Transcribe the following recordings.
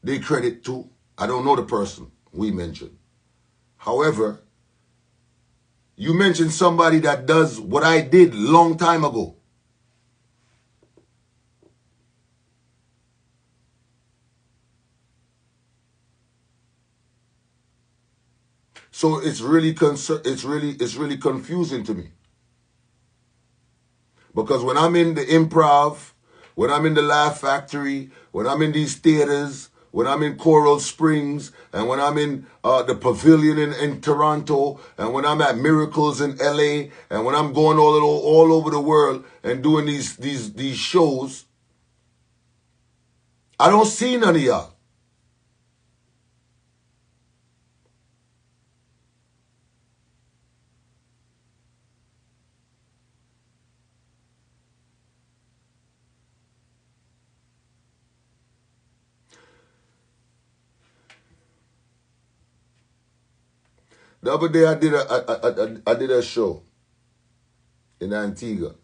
they credit to. I don't know the person we mentioned. However, you mentioned somebody that does what I did long time ago. So it's really confusing to me. Because when I'm in the improv, when I'm in the Laugh Factory, when I'm in these theaters, when I'm in Coral Springs, and when I'm in the Pavilion in Toronto, and when I'm at Miracles in LA, and when I'm going all over the world and doing these shows, I don't see none of y'all. The other day I did a show in Antigua.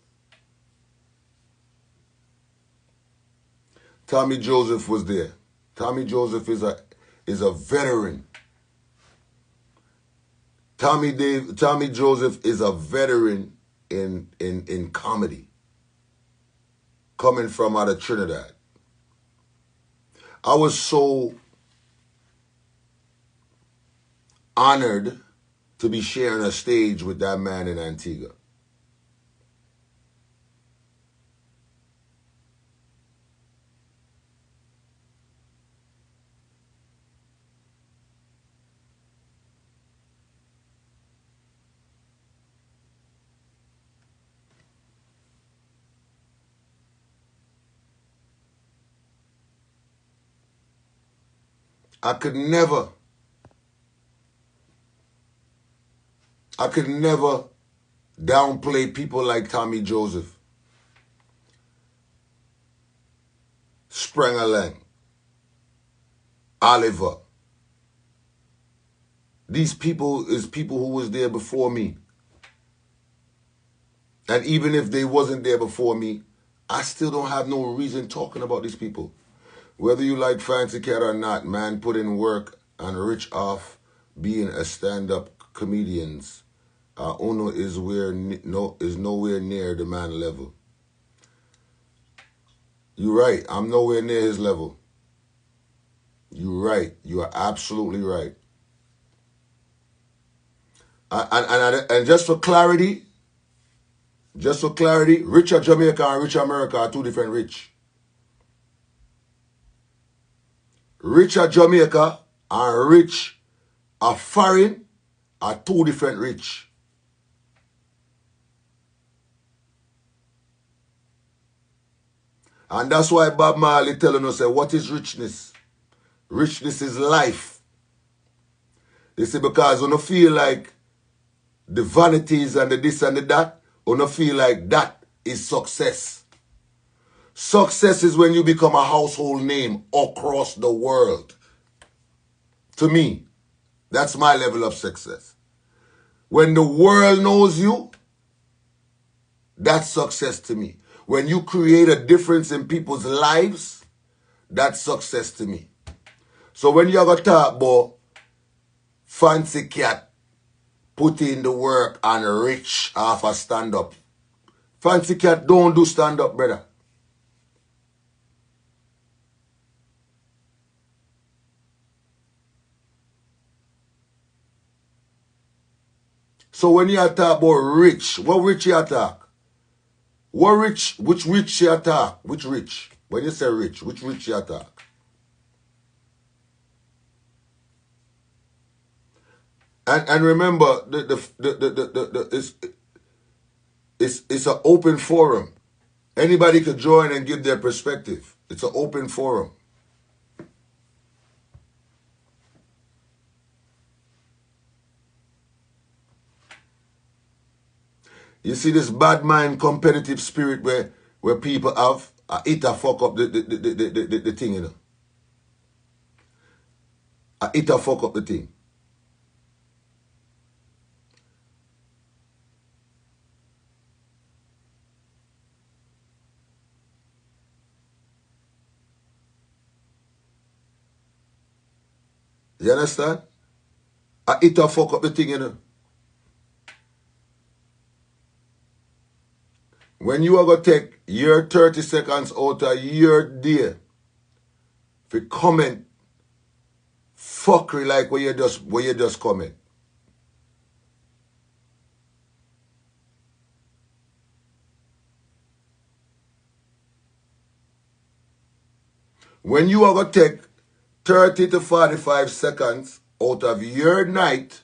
Tommy Joseph was there. Tommy Joseph is a veteran. Tommy Joseph is a veteran in comedy, coming from out of Trinidad. I was so honored to be sharing a stage with that man in Antigua. I could never downplay people like Tommy Joseph, Sprangalang, Oliver. These people is people who was there before me. And even if they wasn't there before me, I still don't have no reason talking about these people. Whether you like Fancy Cat or not, man put in work and rich off being a stand-up comedians. Uno is nowhere near the man level. You're right. I'm nowhere near his level. You're right. You are absolutely right. And just for clarity, Richard Jamaica and Rich America are two different rich. Richard Jamaica and Rich are foreign are two different rich. And that's why Bob Marley telling us, what is richness? Richness is life. You see, because when you feel like the vanities and the this and the that, when you feel like that is success. Success is when you become a household name across the world. To me, that's my level of success. When the world knows you, that's success to me. When you create a difference in people's lives, that's success to me. So when you're going to talk about Fancy Cat put in the work and rich off a stand-up, Fancy Cat don't do stand-up, brother. So when you talk about rich, what rich you talk? What rich, which rich you talk? Which rich? When you say rich, which rich you talk? And remember, it's an open forum. Anybody could join and give their perspective. It's an open forum. You see this bad mind competitive spirit where people have, it a fuck up the thing, you know. It a fuck up the thing. You understand? It'll fuck up the thing, you know. When you are going to take your 30 seconds out of your day for comment fuckery like where you just comment. When you are going to take 30 to 45 seconds out of your night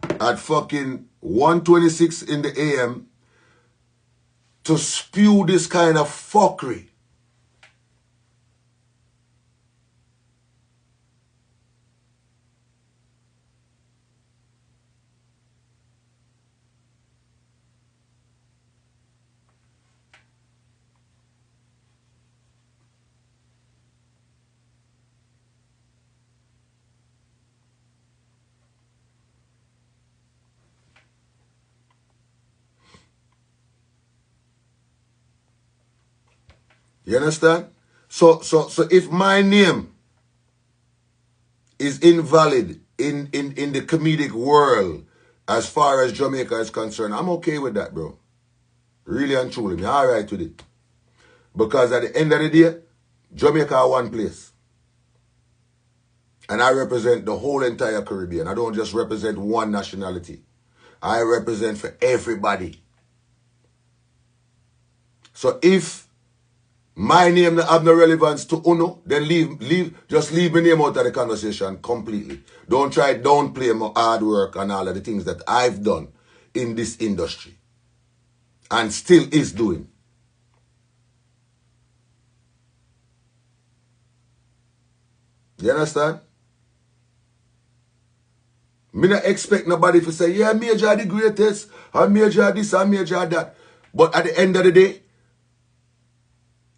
at fucking 1:26 in the AM to spew this kind of fuckery. You understand? So if my name is invalid in the comedic world as far as Jamaica is concerned, I'm okay with that, bro. Really and truly, I'm alright with it. Because at the end of the day, Jamaica are one place. And I represent the whole entire Caribbean. I don't just represent one nationality. I represent for everybody. So if my name have no relevance to Uno, then just leave my name out of the conversation completely. Don't try downplay my hard work and all of the things that I've done in this industry. And still is doing. You understand? Me not expect nobody to say, yeah, Major are the greatest, or Major are this, or Major are that. But at the end of the day,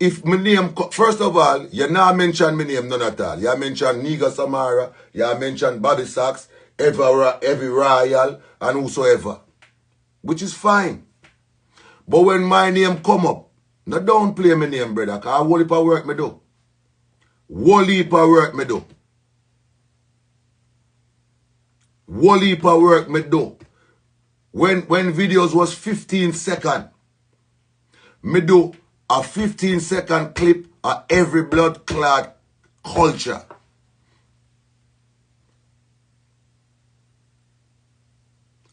if my name, first of all, you not mention my name none at all. You mention Nigga Samara, you mention Bobby Sachs, every Royal, and whosoever. Which is fine. But when my name come up, no don't play my name, brother, because whole heap of work me do. Whole heap of work me do. Whole heap of work me do. When videos was 15 seconds, me do a 15-second clip of every blood clot culture.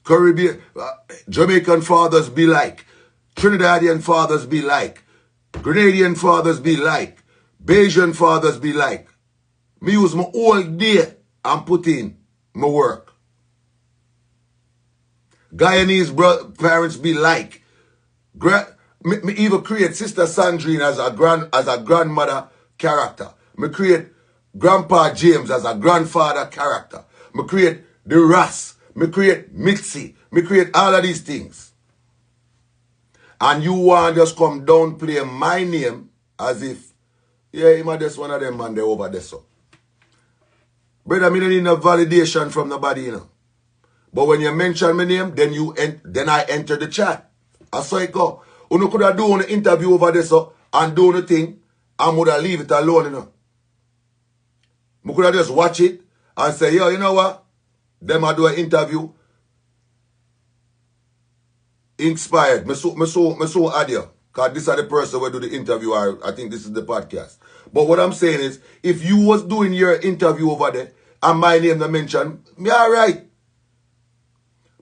Caribbean, Jamaican fathers be like, Trinidadian fathers be like, Grenadian fathers be like, Bayesian fathers be like. Me use my whole day and put in my work. Guyanese parents be like. Me even create Sister Sandrine as a grandmother character. Me create Grandpa James as a grandfather character. Me create the Ras. Me create Mitzi. Me create all of these things. And you want just come down play my name as if, yeah, him just one of them man they over there so. Brother, me don't need no validation from nobody, you know. But when you mention my name, then I enter the chat. I saw it go. You could have done an interview over there so and do the thing and would have leave it alone, you know. You could have just watch it and say, yo, you know what? Them I do an interview. Inspired. Me so audio. Because this is the person who do the interview. I think this is the podcast. But what I'm saying is, if you was doing your interview over there and my name not mentioned, me alright.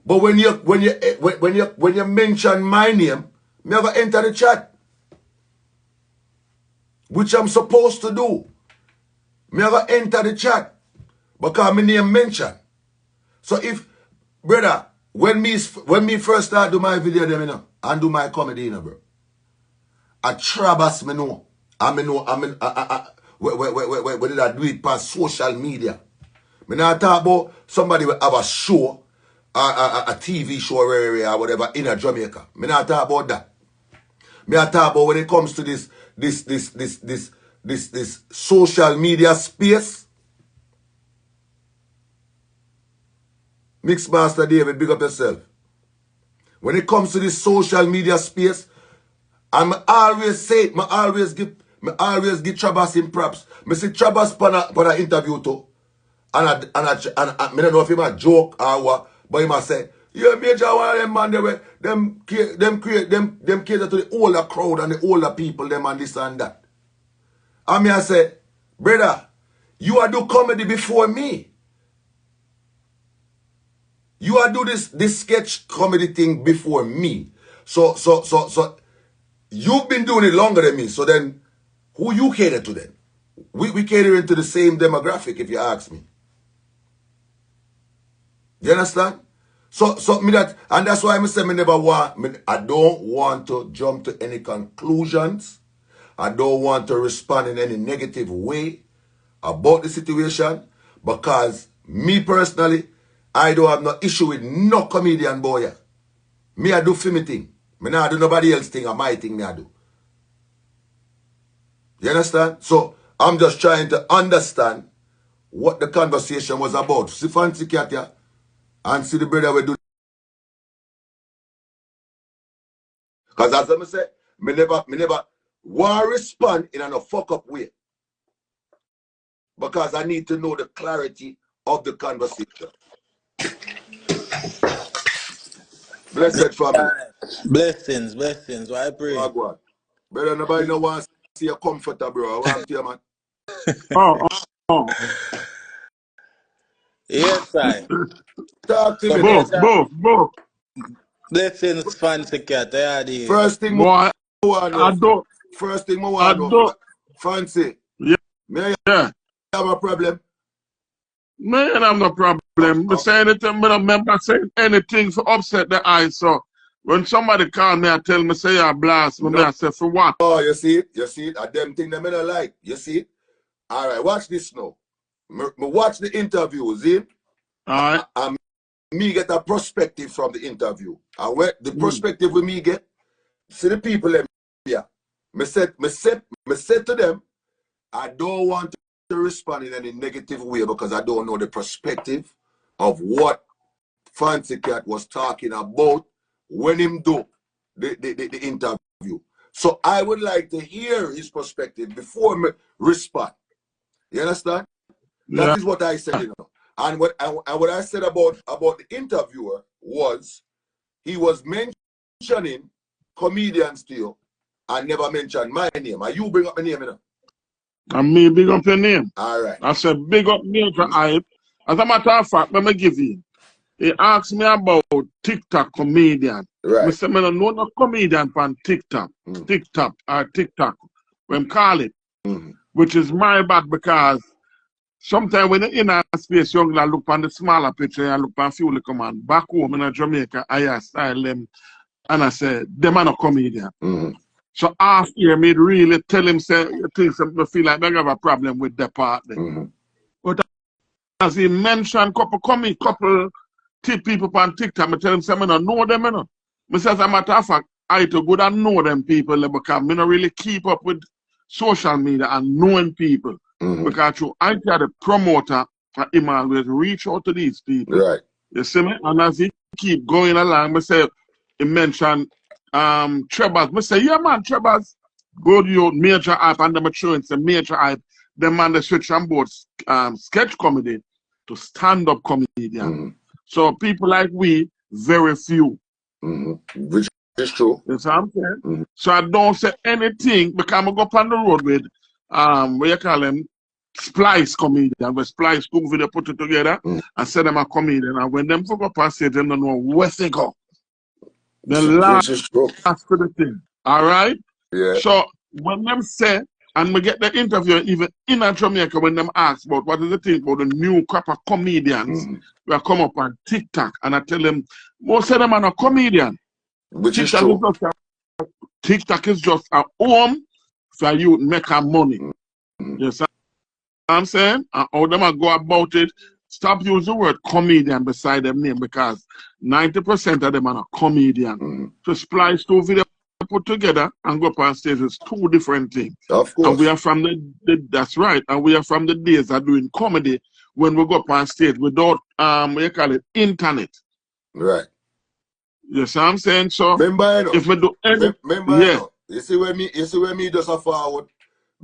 But when you mention my name, me have to enter the chat. Which I'm supposed to do. Me have to enter the chat. Because my name mentioned. So if, brother, when me first start do my video them, you know, and do my comedy, you know, bro. I trabas me know. Where did I do it past social media? Me not talk about somebody will have a show, a TV show or whatever in a Jamaica. Me not talk about that. Me not talk about when it comes to this social media space. Mixmaster David, big up yourself. When it comes to this social media space, and I always say it, I Me always give Trabas in props. Me see Trabas pan a interview too. And I don't know if he a joke or what, but he must say, yeah, major one of them man, them cater to the older crowd and the older people, them and this and that. And me I say, brother, you are do comedy before me. You are do this sketch comedy thing before me. So you've been doing it longer than me. So then, who you cater to then? We cater into the same demographic, if you ask me. You understand? So me that, and that's why I say I don't want to jump to any conclusions. I don't want to respond in any negative way about the situation, because me personally, I don't have no issue with no comedian boy. Me I do film thing. Me not do nobody else thing or my thing me I do. You understand? So I'm just trying to understand what the conversation was about. See Fancy Cat here and see the brother we do. Because as I say, me never want to respond in a fuck up way. Because I need to know the clarity of the conversation. Blessed family. Blessings. Why I pray? Oh, God. Brother, nobody no wants to see you comfortable, bro. I want to you, man. Oh. Yes, I. Talk to So me. Both. blessings, Fancy Cat. I had it. First thing Boy, I want I don't. First thing I want Fancy. Yeah. Me Yeah. have a problem. Man, I'm no problem. Me say anything, me don't remember saying anything to upset the eye. So when somebody call me, I tell me, say you blast me, I say, for what? Oh, you see it? You see it? A them thing them I don't like. You see it? All right, watch this now. Me watch the interview, see? All right. And me get a perspective from the interview. And where the perspective with me get, see the people them here. Me said to them, I don't want to respond in any negative way because I don't know the perspective of what Fancy Cat was talking about when him do the interview. So I would like to hear his perspective before me respond. You understand? Yeah. That is what I said, you know. And what I said about the interviewer was he was mentioning comedians to you and never mentioned my name. And you bring up my name, you know. And me big up your name. All right. I said, big up Major Hype. As a matter of fact, let me give you. He asked me about TikTok comedian. Right. I said, I don't know no comedian on TikTok. TikTok, when call it. Which is my bad because sometimes when you're in a space, you look on the smaller picture and look on few come on. Back home in Jamaica, I style them and I said, them are not comedian. So after year, me really tell him, say, things I feel like they have a problem with the part. But as he mentioned, couple people on TikTok, I tell him, say, I don't know them, you know. I say, as a matter of fact, I to go and know them people because I don't really keep up with social media and knowing people. Because I tell the promoter, him always reach out to these people. Right. You see me? And as he keep going along, I say, he mentioned Trebas. I say, yeah, man, Trebas. Go to your Major Hype and them showing some Major Hype. Them man, they switch on board sketch comedy to stand-up comedian. So people like we, very few. Which is true. You see what I'm saying? So I don't say anything because I'm going to go on the road with, what you call them, Splice comedian. Where Splice cook video put it together and say them a comedian. And when them go up and say them don't know where they go. The last to the thing. All right? Yeah. So when them say, and we get the interview even in Jamaica when them ask about what is the thing about the new crop of comedians that come up on TikTok, and I tell them, most of them are not comedian. Which TikTok is true. TikTok is just a home for you to make money. You see what I'm saying? And how them go about it, stop using the word comedian beside their name because 90% of them are not comedian. To splice two videos put together and go up on stage is two different things. Of course. And we are from that's right. And we are from the days of doing comedy when we go up on stage without what you call it, internet. Right. You see what I'm saying? So remember, if we do any you see where me just a forward.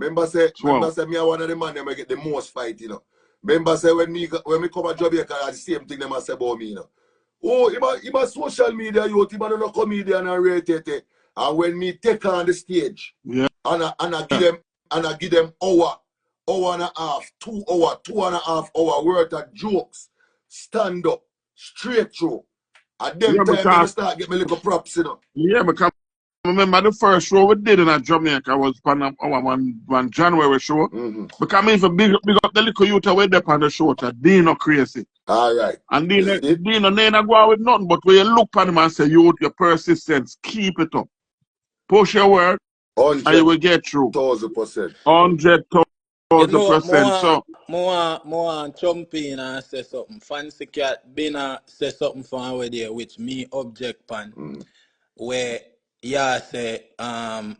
Remember say Swell. me are one of the man them get the most fight, you know. Remember say when me come to Jamaica, the same thing them say about me, you know. Oh, he a social media youth, he a no comedian and rate. And when me take on the stage, Yeah. and I give them hour and a half, 2 hour, 2.5 hour worth of jokes, stand up, straight through. At them Yeah, time, because me start get me little props, you know. yeah, because I remember the first show we did in Jamaica was one January show. Because I even big up the little youth away there on the show to Dino crazy. All right. And Dino ain't go out with nothing, but when you look at him and say, youth, your persistence, keep it up. Push your work, and you will get through. 1,000%. 100,000%. So, more jump in and say something. Fancy Cat been say something from over there, which me object pan. Where say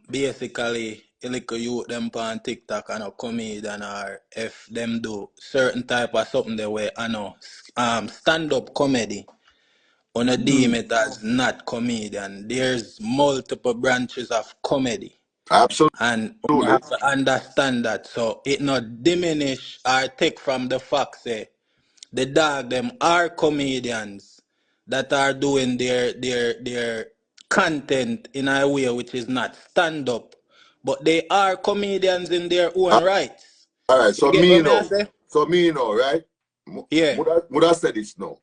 basically a little youth them on TikTok and a comedian, or if them do certain type of something they way I know stand up comedy on a deem it as not comedian. There's multiple branches of comedy. Absolutely. And you have to understand that. So it not diminish or take from the fact say the dog them are comedians that are doing their content in a way which is not stand up. But they are comedians in their own rights. All right, so You get me what I know. say? So me know, right? Yeah. Would I say this now?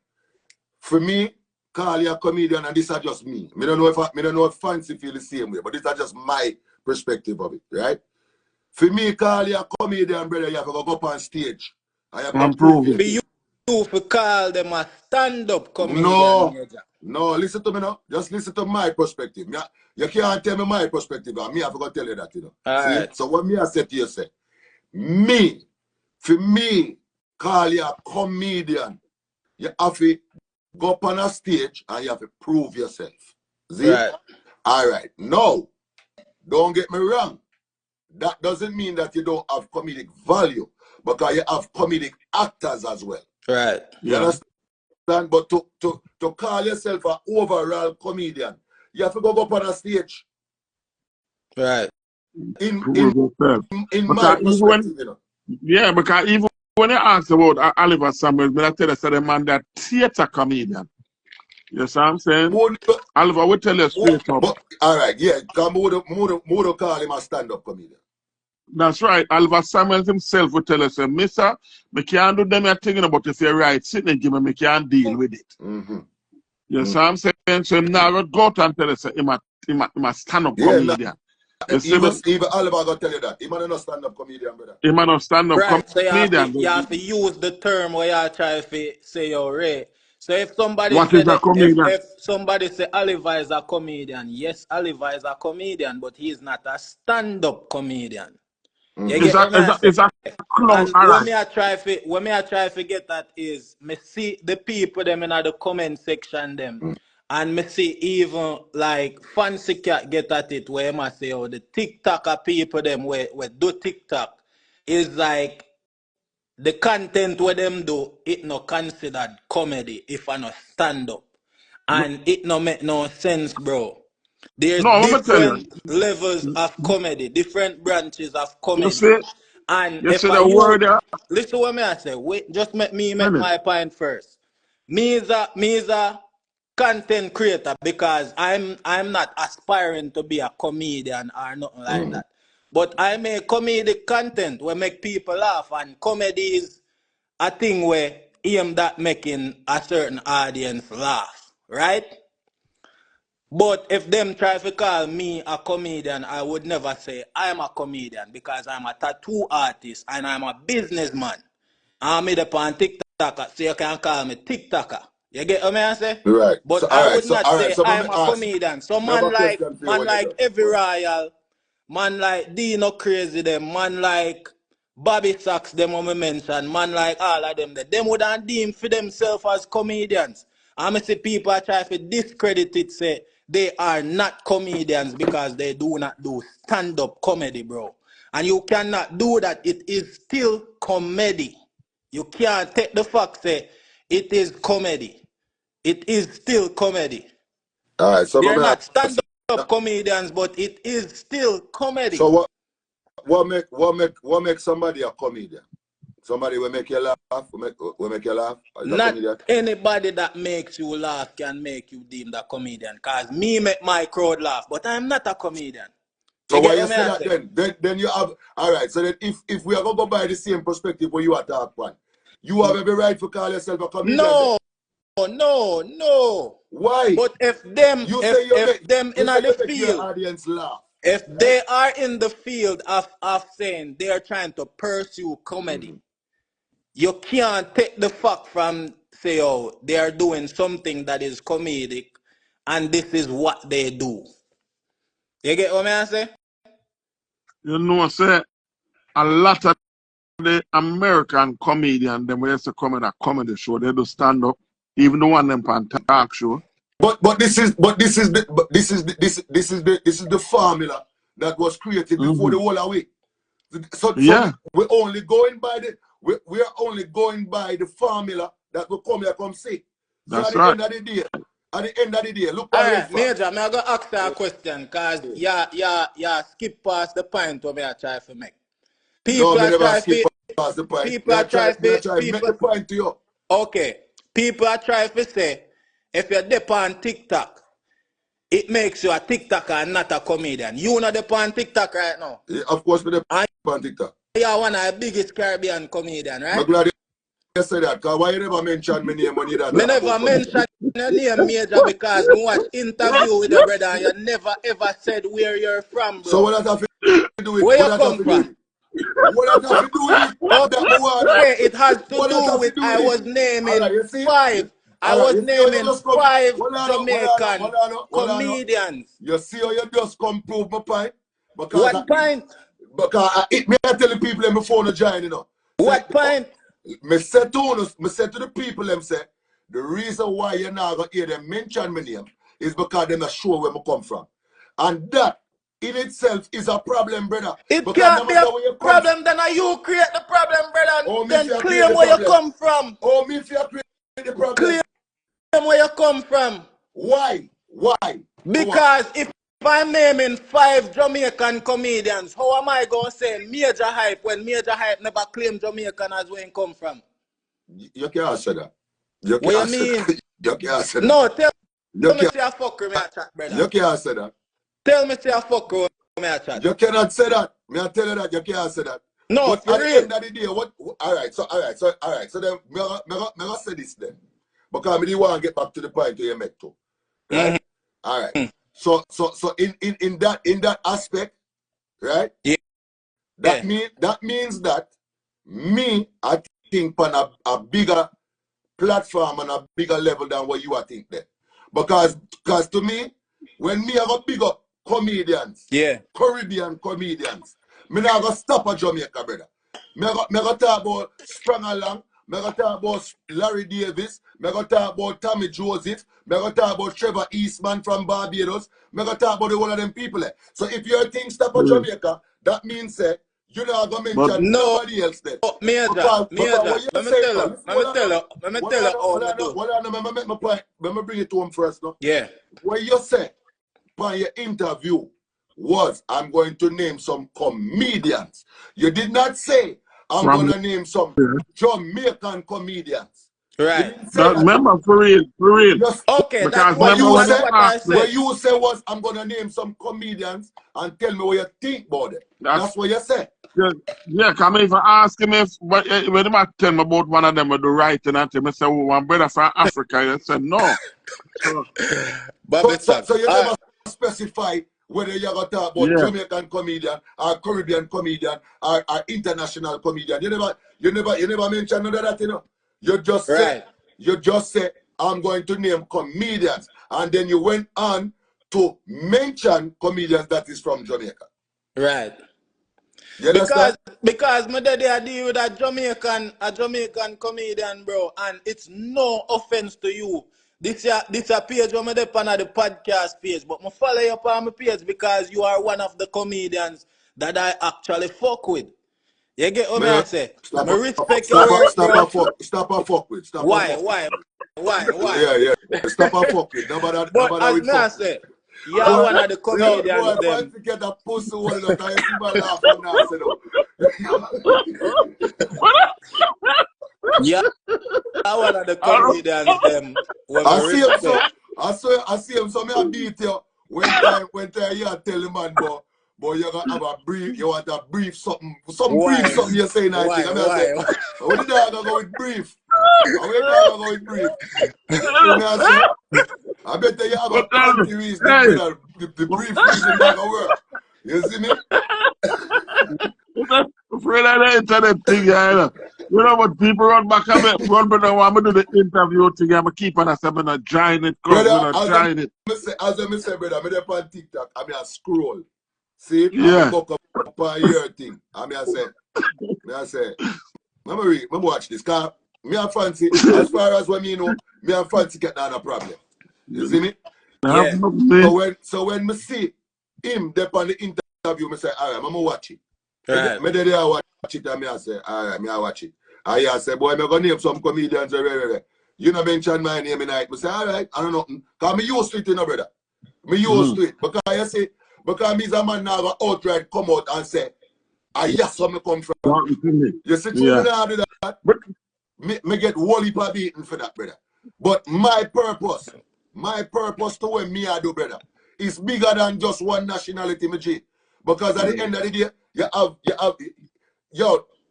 For me, call you a comedian, and this is just me. Me don't know if Fancy feel the same way, but this is just my perspective of it, right? For me, call you a comedian, brother, you have to go up on stage. And you have to prove prove it. For yourself. you to call them a stand-up comedian, No, Major. no, listen to me now. Just listen to my perspective. You can't tell me my perspective, and me have to go tell you that, you know. All See? right. So what me I say to you, say, for me, call you a comedian, you have to go up on a stage and you have to prove yourself. See? Right. All right. Now, don't get me wrong. That doesn't mean that you don't have comedic value, because you have comedic actors as well. Right. You understand? But to call yourself an overall comedian, you have to go up on a stage. Right. In Because my perspective, you know. Yeah, because even when you ask about Oliver Samuels, I tell you, say the man that theater comedian. You see what I'm saying? Oliver will tell you straight up. But, all right, yeah, because more call him a stand-up comedian. That's right. Oliver Samuels himself will tell us, Mister, me can't do them thinking about if you're right, sitting and give me can't deal with it. You see what I'm saying? So him now go out and tell us him a stand-up comedian. Even Oliver gonna tell you that. He man no stand-up comedian, brother. He man no stand-up So comedian. you have to use the term where you try to say you're right. So if somebody What say is a comedian? if somebody say Oliver is a comedian, yes, Oliver is a comedian, but he is not a stand-up comedian. You get what I say? It's a clown. And what me I try to get at is me see the people them in the comment section them. And me see even like Fancy Cat get at it where I say, oh, the TikToker people them where do TikTok is like the content where them do, it no considered comedy if I no stand up. And it no make no sense, bro. There's different levels of comedy, different branches of comedy. And if I listen what me I say, wait, just make me make my point first. Me is a content creator because I'm not aspiring to be a comedian or nothing like that. But I make comedic content where make people laugh, and comedy is a thing where aimed at making a certain audience laugh, right? But if them try to call me a comedian, I would never say I'm a comedian, because I'm a tattoo artist and I'm a businessman. I'm made up on TikToker, so you can call me TikToker. You get what I say? Right. But So, I would not say so I'm a comedian. So man like Every Royal, man like Dino Crazy them, man like Bobby Sachs them when we mention, man like all of them, them wouldn't deem for themselves as comedians. I see people try to discredit it, say they are not comedians because they do not do stand-up comedy, bro. And you cannot do that. It is still comedy. You can't take the fact say it is comedy. It is still comedy. All right, so they're not stand-up comedians, but it is still comedy. So what make somebody a comedian? Somebody will make you laugh, will make you laugh as a Not comedian? anybody that makes you laugh can make you deemed a comedian. Cause me make my crowd laugh, but I'm not a comedian. So You why get you what say me I that say? then you have, all right, so then if we are going to go by the same perspective where you are talk one, you have every right to call yourself a comedian then? No. Why? But if them You say if them in you the make your field, audience laugh. if Right? they are in the field of saying they are trying to pursue comedy, you can't take the fact from say, oh, they are doing something that is comedic and this is what they do. You get what I say? You know, say a lot of the American comedian, them when they come in a comedy show, they do stand up. Even the one them on talk show. But this is the formula that was created before the whole away. So we're only going by we're only going by the formula that will come here come see. So That's at the right. end of the day, look All at right, Major, I'm going to ask you a question because you skip past the point what I try to make. No, me never skip past the point. People are trying to make the point to you. Okay. People are trying to say if you're dip on TikTok, it makes you a TikToker and not a comedian. You not dip on TikTok right now. Yeah, of course, me dip on TikTok. You're one of the biggest Caribbean comedian, right? I'm glad you said that, because why you never mention my name when you don't Me never mention your name, Major, because we watch interview with your brother and you never ever said where you're from, bro. So what that have to do with where you come from? What that have to do with Okay, it has to do with I was naming five. I was naming five Jamaican comedians. You see how you just come prove my point? What point? Because me I tell the people in my phone to join, you know. What point? Me say to the people them say, the reason why you're not gonna hear them mention my name is because they're not sure where I come from. And that in itself is a problem, brother. It can't be a problem, then you create the problem, brother. Then claim where you come from. Oh, me if you create the problem. Claim where you come from. Why? Because if I'm naming 5 Jamaican comedians, how am I going to say Major Hype when Major Hype never claimed Jamaican as where he come from? You can't answer that. What you mean? You can't answer that. No, tell me say a fuck with me a chat, brother. You can't answer that. Tell me say a fuck with me a chat. You cannot say that. Me I tell you that you can't answer that. No, but for at real. the end of the day, all right. So then me gonna say this then. Because me want to get back to the point where you met to. Right? All right. So in that aspect, right? Yeah. That means that me, I think on a bigger platform and a bigger level than what you are think there. Because to me, when me have a bigger comedians, Caribbean comedians, me not gonna stop at Jamaica, brother. Me gonna talk about Strong Along, me gonna talk about Larry Davis, me gonna talk about Tommy Joseph, me gonna talk about Trevor Eastman from Barbados, me gonna talk about one of them people there. So if your thing stop at Jamaica, that means you're not gonna mention nobody else there. Major, let me tell you how to do. Let me bring it to him first, no? Yeah. What you said by your interview was, I'm going to name some comedians. You did not say, I'm going to name some Jamaican comedians. Right. Remember, for real. Okay, because that's what I said. What you said was, I'm going to name some comedians and tell me what you think about it. That's what you said. Yeah, come even ask him if, when he might tell me about one of them with the writing and him, I say, oh, one brother from Africa. He said, no. So you never specify whether you're going to talk about Jamaican comedian or Caribbean comedian or international comedian. You never mention none of that, you know. You just say, I'm going to name comedians. And then you went on to mention comedians that is from Jamaica. Right. Because my daddy I deal with a Jamaican comedian, bro, and it's no offense to you. This a page where I on the podcast page, but I follow you up on my page because you are one of the comedians that I actually fuck with. You get what I say? I respect your work, bro. Stop a fuck with. Why? Yeah. Stop a fuck with. But as I say, Yeah, one of the Yo, comedians boy, them. fancy get a pussy hole in the time. You see my laugh on that, you know. Yeah, one of the comedians them. When I I see him so. respect. I see him so. Me I beat you when time you tell the man, but you gotta have a brief. You want a brief something, some brief Why? something you say. I think. I mean, I say, what the dog gonna go with brief? How the dog gonna go with brief? So me I say, I bet you have a plenty reason. Hey. The brief reason not gonna work. You see me? Afraid of the internet thing, yeah. You know what people run back and run back now. I'm gonna do the interview thing. I'm gonna keep on. I'm gonna join it, cause Brother, we're not join it. as I say, brother, I'm there on TikTok. I mean, I scroll. See, Yeah. I'm go up on your thing. I mean, I say, Mama watch this. Cause me and fancy, as far as what me know, me and fancy get down a problem. You see me? Yeah. So when me see him there on the interview, me say, all right, I'm gonna watch it. Right. Me there watch it and me I say, all right, me I watch it. I say, boy, me gonna name some comedians. You know, mention my name in it. Me say, all right, I don't know. Cause me used to it, you know, brother. Me used to it. Because you see, because me's a man now outright come out and say, yes, where me come from. You see, me now do that. Me get whole heap of beaten for that, brother. But my purpose to what me I do, brother, is bigger than just one nationality, me G. Because at the end of the day,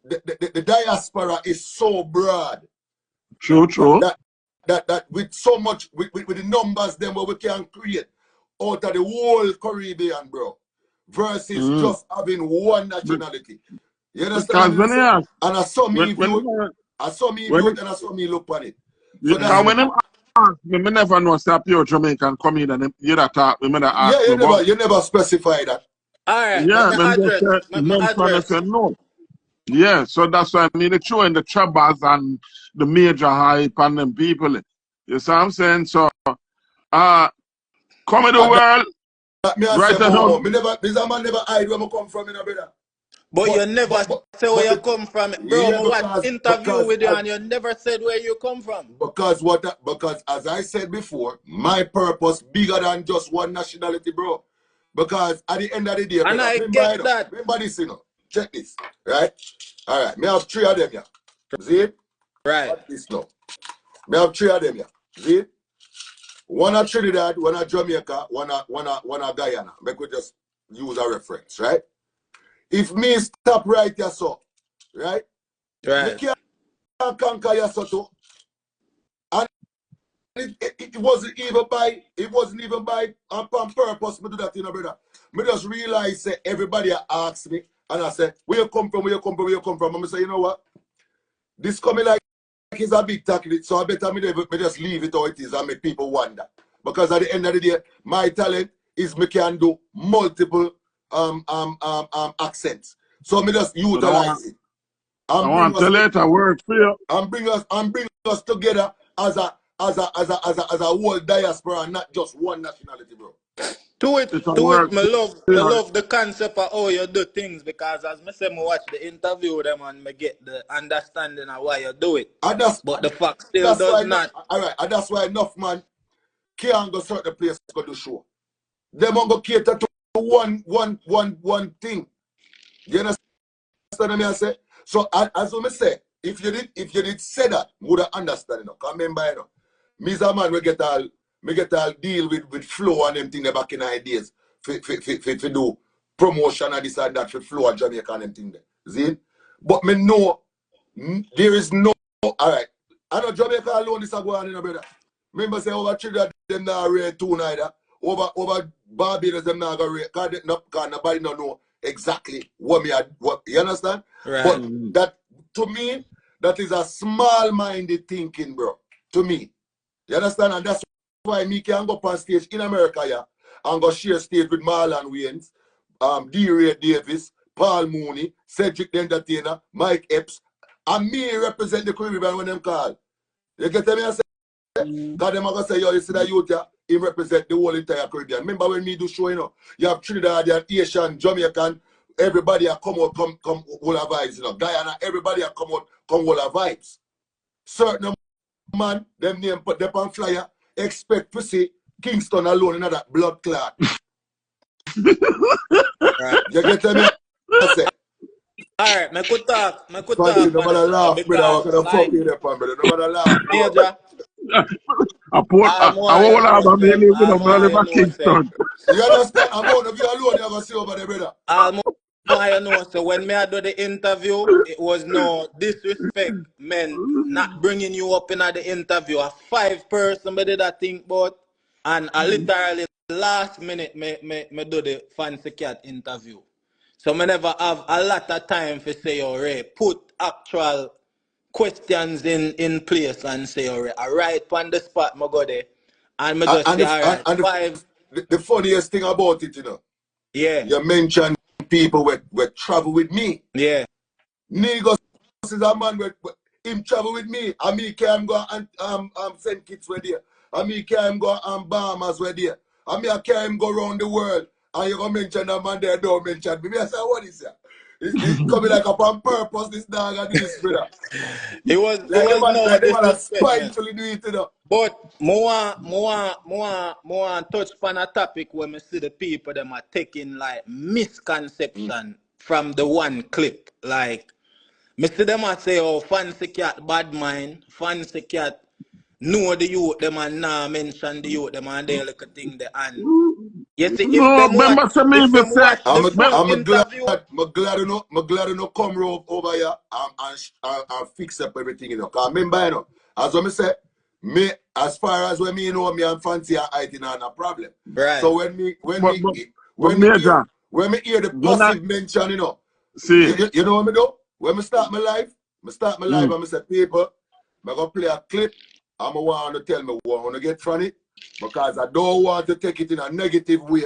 the diaspora is so broad. True. That with so much, with the numbers them what we can create out of the whole Caribbean, bro, versus just having one nationality. You understand? Because and I saw me view, I saw me view it and I saw me look on it. So because when them ask me, me never know say pure Jamaican comedian. You that talk, me never ask you never specify that. All right. Yeah, my address. No. Yeah, so that's why I mean it's showing the troubles and the major hype and them people. You see what I'm saying? So comedy world. Right now, this man never hide where I come from, you know, brother. But you never say where you come from. Bro, Yeah, I watched interview with you and you never said where you come from. Because as I said before, my purpose bigger than just one nationality, bro. Because at the end of the day, and brother, I get that. Remember this, you know. Check this, right? All right, me have 3 of them here. See it? Right. Watch this now. Me have 3 of them here. See it? One at Trinidad, one at Jamaica, one at Guyana. Make we just use a reference, right? If me stop right here, so, right? Right. Me can't conquer your so too. And it wasn't even by on purpose me do that, you know, brother. Me just realize say everybody asks me and I say, where you come from? And I say, you know what? This coming like it's a big tackle, so I better me just leave it how it is and make people wonder. Because at the end of the day, my talent is me can do multiple accents. So me just utilize it. I want to let a word for you. And bring us together as a whole diaspora and not just one nationality, bro. To it, me love the concept of how you do things because as me say, me watch the interview with them and me get the understanding of why you do it. But the fact still does not. Alright, and that's why enough man can't go certain place to do show. They won't go cater to one thing. You understand what I say? So as I say, if you did say that, would I understand, you know? Because remember, you know, me as a man we get all deal with flow and them thing back in the days for do promotion and this and that for flow and Jamaica and them thing there. See? But me know there is no alright. I know Jamaica alone is a go on, you know, brother. Remember say over Trinidad them not rate too neither. Over Barbados them not go rate because nobody don't know exactly what you understand? Right. But that to me, that is a small-minded thinking, bro. To me. You understand? And that's why me can go up on stage in America, yeah, and go share stage with Marlon Wayans, D. Ray Davis, Paul Mooney, Cedric the Entertainer, Mike Epps, and me represent the Caribbean when them call. You get me? I say, because them are going to say, yo, you see that youth, yeah, he represent the whole entire Caribbean. Remember when me do show, you know, you have Trinidadian, Asian, Jamaican, everybody come whole of vibes, you know. Guyana, everybody come whole of vibes. Certain man, them name put them on flyer, expect to see Kingston alone in that blood clot. Right. You get me? I say, Alright, me could talk Fancy, on nobody it now laugh, brother. What because kind of fuck like you there, brother? Nobody laugh. Major, I won't have a million with a brother for Kingston. You understand? I'm going to be alone, you're going to see over there, brother. you know, so when me I do the interview, it was no disrespect meant not bringing you up in the interview. A 5 person me did that think about, and I literally last minute me do the Fancy Cat interview. So me never have a lot of time for say, Ray, put actual questions in place and say, Ray, I write on the spot, me go there, and me just say, all right, 5. The funniest thing about it, you know, Yeah, you mentioned people who travel with me. yeah. Niggas is a man with him travel with me. And me can go and send kids with there. And me can go and Bahamas with there. And me can him go around the world. And you gonna mention a man there, don't mention me. Me I say, what is that? It's coming like up on purpose, this dog and this brother. It was Like no the man disrespect, man. spitefully do it, you know. But more touch upon a topic where me see the people them are taking like misconception from the one clip. Like me see them a say, oh, Fancy Cat bad mind, Fancy Cat know the youth them and nah mention the youth them and they look a thing there. And you see if them watch the full interview. I'm glad you know come over here and fix up everything, you know. Cause remember, you know, as I say, me as far as when me know me and Fancy are fighting on a problem. Right. So when me hear the passive mention, you know, you know what me do? When me start my life, and me say, people, I'm gonna play a clip. I'm gonna want to tell me what I want to get from it because I don't want to take it in a negative way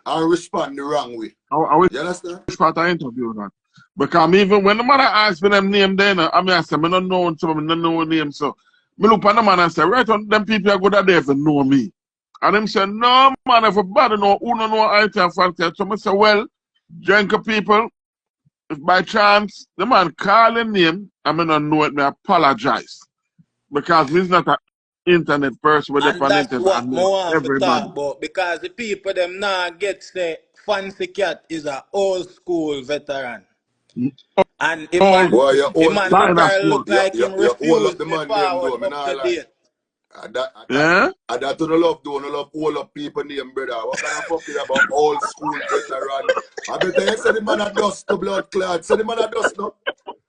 and respond the wrong way. You understand? Part of interview that. Because even when the mother asked for them name then, I mean I said, I don't know some, I don't know name. So me look at the man and say, right on them people are good at there if they know me. And them say, no man, if a bad know who don't know IT and Fancy. So I say, well, Jenka people, if by chance the man call him name, I mean don't know it, me apologize. Because he's not an internet person with and that's internet what more want to everybody. talk about. Because the people them now get say Fancy Cat is an old school veteran. And him man look like him refused to forward up to date. I don't love all of people name, brother. What kind of fucking about old school veteran? I bet you say the man a dust to blood clot. Say the man a dust no.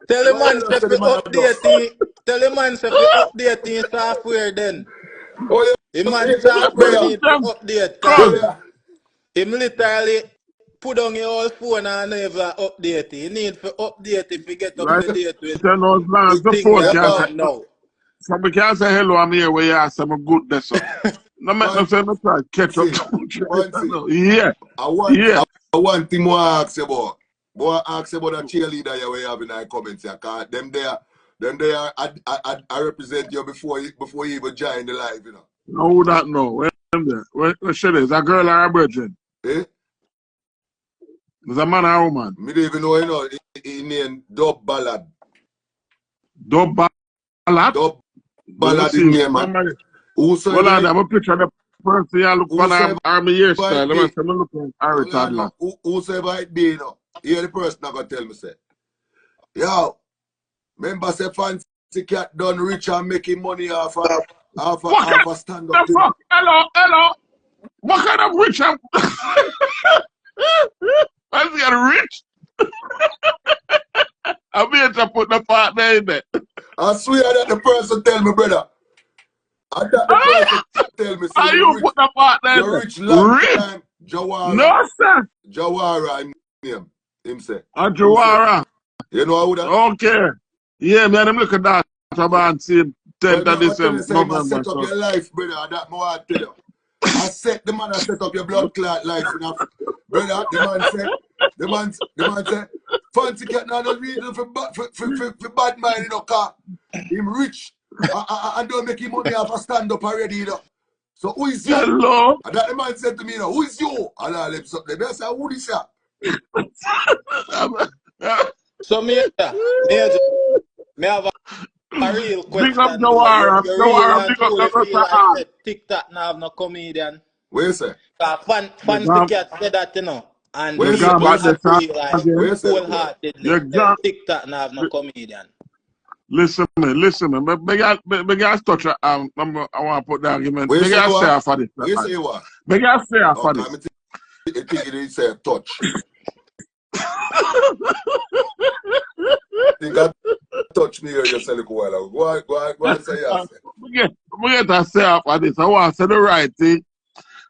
Tell the man to update. Tell the man to update his software then. Oh yeah. The man software need to update. Him literally put on your old phone and never update it. You need to update if you get up to date with the thing now. Somebody can say hello, I'm here where you ask some good that's all. No matter say no try catch up. Yeah. I want thing more ask about. More ask about the cheerleader you have in the comments here. Cause them there I represent you before you even join the live, you know. No, who that know? Where them there? Where shit is? A girl or a virgin? Eh? Is a man or a woman? Me don't even know, you know, he named Dub Ballad. Dub Ballad? Dub Ballad in here, man. Well, I have a picture of the person you look for the army hairstyle. Let me say, look at Harry Toddler. Whosoever it be, you know, here the person not gonna tell me, say, yo, remember say Fancy Cat done rich and making money off a stand-up. Hello. What kind of rich? Fancy got rich? I'm here to put the partner in there. I swear that the person tell me, brother. And that the person tell me, how you rich, put the partner in there? Rich long time, Jawara. No, sir. Jawara, him say. Jawara. You know how that? Okay. Yeah, man, I'm looking at that. About him 10th of December. Set up your life, brother. That more I tell you. The man I set up your blood clot life enough. Brother, the man said, Fancy Cat not a reason for bad mind, you know, car. Him rich. And don't make him money off a stand up already, you know. So who is you? Hello. And that the man said to me, you know, who is you? And I left something. I said, who is that? So me have a real question. Big up Jawara. Jawara, big up the TikTok now have no comedian. What you say? You Fancy got, Cat said that, you know, and What you you say, got people about Quincy? the time agree like What again. you say, look boy? wholeheartedly. You Say got, TikTok now have no comedian. listen me. Big ass touch, I want to put the argument. What you Big say ass say what? for this. What you say what? Big ass say for Okay, this. I think it is a touch. Think I touch me here yourself a while ago. Go on, say yes. We get to say for this. I want to say the right thing.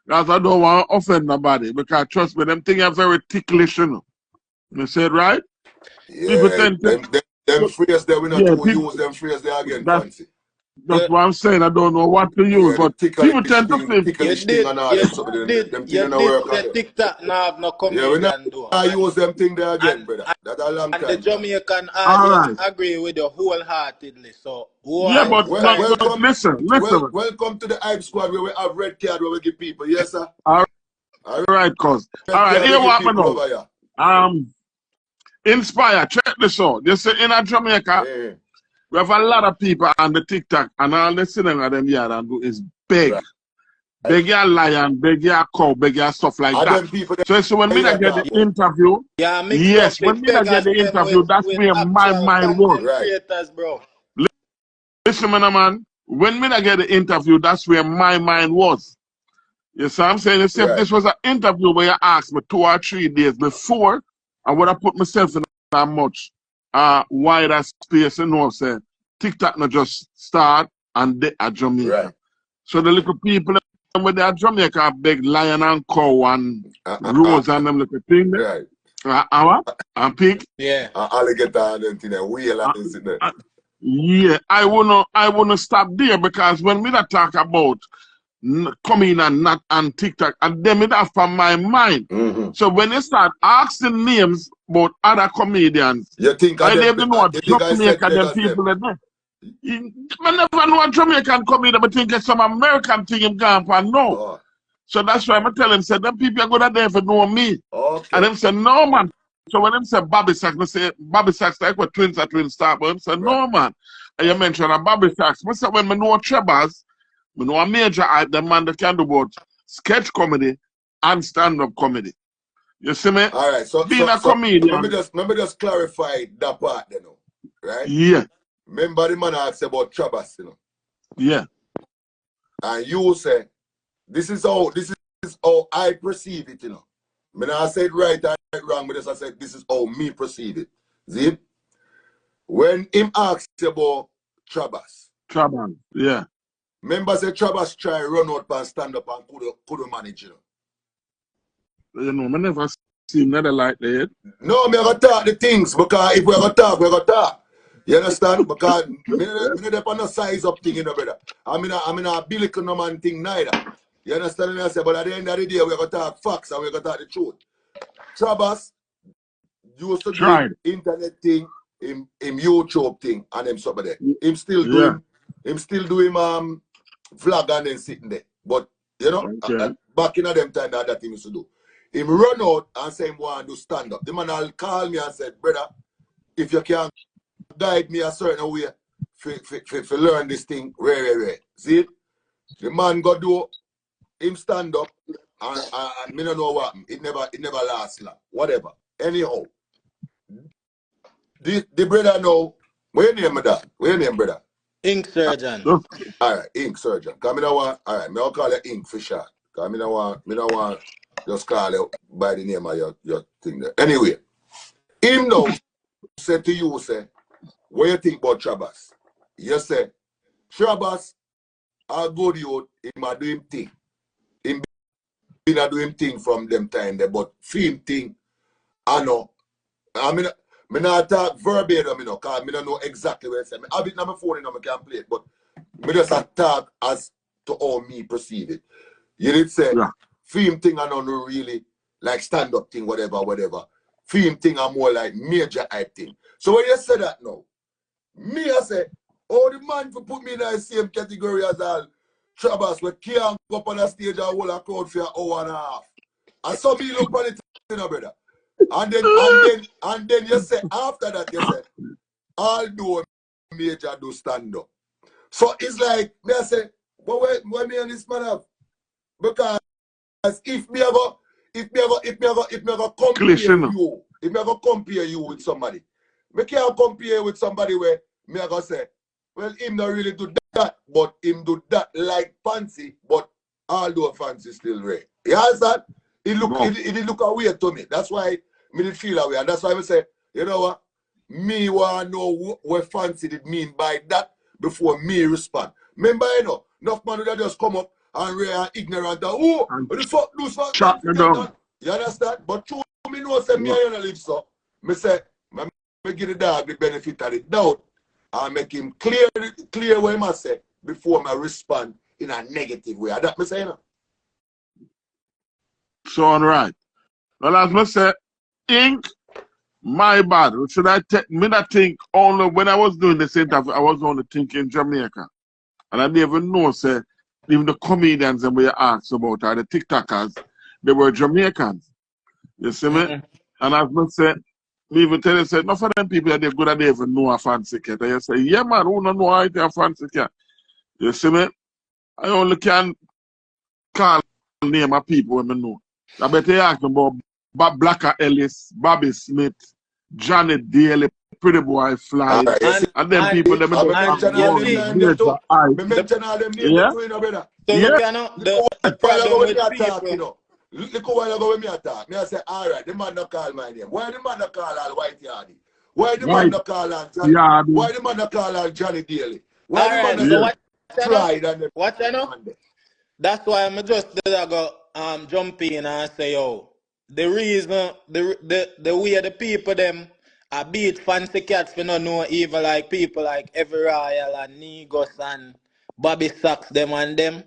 Because I don't want to offend nobody. Because trust me, them things are very ticklish, you know. You said right? People Yeah, tend to, them phrase there, we not yeah, to people, use them phrase there again, that's, Fancy. that's what I'm saying. I don't know what to use. Yeah, the But people ticklish tend to thing, the feel, ticklish thing and all them something. Them thing You in the did work on say them. TikTok now have no Yeah, we not comedian though. use them thing there again, And, brother. That's a long and the time back. Jamaican all audience right. agree with you wholeheartedly. So Yeah, why but, try? listen. Welcome to the Hype Squad where we have red card where we give people. Yes, sir. All All right, cuz. All red right, card here we give what me people know. over here. Inspire, check this out. You see, in Jamaica, Yeah. we have a lot of people on the TikTok and all the sitting at them here and do is beg. Right. Beg your lion, beg your cow, beg your stuff like Are that. them people So when that me you not get the talk about? interview, Yeah, mix up yes, the when me not get beggars the them interview, that's with where my actual mind was. content Right. creators, bro. Listen, man, when me not get the interview, that's where my mind was. You see what I'm saying? You see, if Right. this was an interview where you asked me 2 or 3 days before, I would have put myself in a much wider space, you know what I'm saying? TikTok not just start and they are Jamaica. Right. So the little people when they are Jamaica beg lion and cow and rose and them little thing there. Right. And pig. Yeah. Alligator and them thing, whale and this there. Yeah, I wanna stop there because when we not talk about coming and not on TikTok, and them it have from my mind. Mm-hmm. So when you start asking names about other comedians, You think I them, never know what you think I said Jamaica them beggars people them? are there. I never know what Jamaican comedian, but think it's some American thing him gone for no. Oh. So that's why I'm telling him, say them people are good there for know me. Okay. And them say no man. So when them say Bobby Sachs, I say Bobby Sachs like what twins are twin star, but them say no man. And you mentioned a Bobby Sachs. I say when I know Trebas, I know a major hype, the man that can do both sketch comedy and stand-up comedy. You see me? All right. So being a comedian. Let me just clarify that part, you know. Right? Yeah. Remember the man asked about Trabas, you know. Yeah. And you say, this is how I perceive it, you know. I mean, I said right or right wrong, but I said this is how me perceive it. See? When him asked about Trabas. Yeah. Remember say Trabas try run out and stand up and couldn't manage, you know. You know, I never seen nothing like that. No, me gonna talk the things because if we're gonna talk, we're gonna talk. You understand? Because me not on the size up thing, you know, brother. I mean a biblical no man thing neither. You understand what I say? But at the end of the day, we're gonna talk facts and we're gonna talk the truth. Trabas used to do internet thing, him YouTube thing, and him something there. Him still doing vlog and then sitting there. But you know, back in them time that thing used to do. Him run out and say him want to do stand up. The man will call me and said, brother, if you can guide me a certain way for learn this thing, rare. See it? The man go do him stand up and me don't know what it never lasts long. Whatever. Anyhow. The brother now, where your name that? Where your name, brother? Ink Surgeon. Alright, Ink Surgeon. Cause me don't want I'll call you Ink for short. Cause me don't want just call you by the name of your thing there. Anyway, him now said to you, say, what you think about Trabas? You say, Trabas are good youth, him a do him thing. Him been a do him thing from them time there, but film thing, I know. I mean, I not talk verbatim, you know, because I don't know exactly what I say. I have it on my phone, you know, I can play it, but I just talk as to how me perceive it. You did say, film thing I don't know really, like stand-up thing, whatever. Film thing are more like major hype thing. So when you say that now, me I say, oh, the man for put me in the same category as all Trabas, we can't go up on the stage and hold a crowd for an hour and a half. And so me look on it, you know, brother. And then you say after that you say all do major do stand up. So it's like me I say, but when me and this man have because if me ever compare you with somebody, me can't compare with somebody where me ever say, well, him not really do that, but him do that like fancy, but although fancy still rare. You understand? It look weird to me. That's why me did feel away. And that's why I say, you know what? Me want to know what fancy did mean by that before me respond. Remember, you know, enough man would just come up and rare ignorant. Oh, what the fuck do so? You understand? But true, me know say me and live so. Me say, me give the dog the benefit of the doubt and make him clear what he must say before I respond in a negative way. That me say, you know. So on right. Well, as I said, ink, my bad. Should I take me that think only when I was doing this interview, I was only thinking Jamaica. And I didn't even know, say, even the comedians that we asked about are the TikTokers, they were Jamaicans. You see me? And as I said, me even tell you, say, enough of them people they're good at they even know a fancy cat. And you say, yeah man, who don't know how to a fancy cat? You see me? I only can call name of people when I know. I better ask them about Blacker Ellis, Bobby Smith, Janet Daly, Pretty Boy Fly, and them people them me mention all them names too. Me mention all them names too, you know, brother. So look, you know, the problem with people. You know, look a while ago when me attack. Me I say, all right, the man not call my name. Why the man not call all White Yardy? Why the man not call on Johnny? Why the man not call on Johnny Daly? Why the man not Fly and them? What you know? That's why I'm just go jump in and say, yo, the reason the way the people them are beat fancy cats for not know even like people like Every Royal and Negos and Bobby Sacks them and them.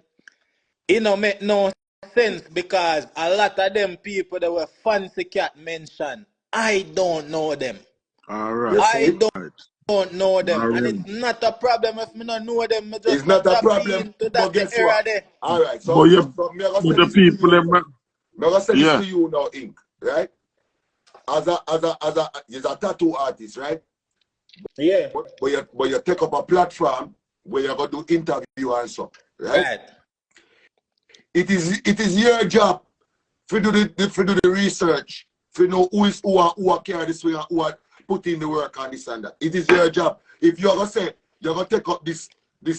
It don't make no sense because a lot of them people that were fancy cat mentioned, I don't know them. All right. I don't know them. And it's not a problem if me not know them. It's not a problem. But guess what? All right. So, the people them. I'm gonna say this to you now, Ink, right? As a tattoo artist, right? Yeah. But you take up a platform where you're gonna do interview and so, right? It is your job to do the research, to know who carry this way and who are put in the work and this and that. It is your job. If you're gonna say you're gonna take up this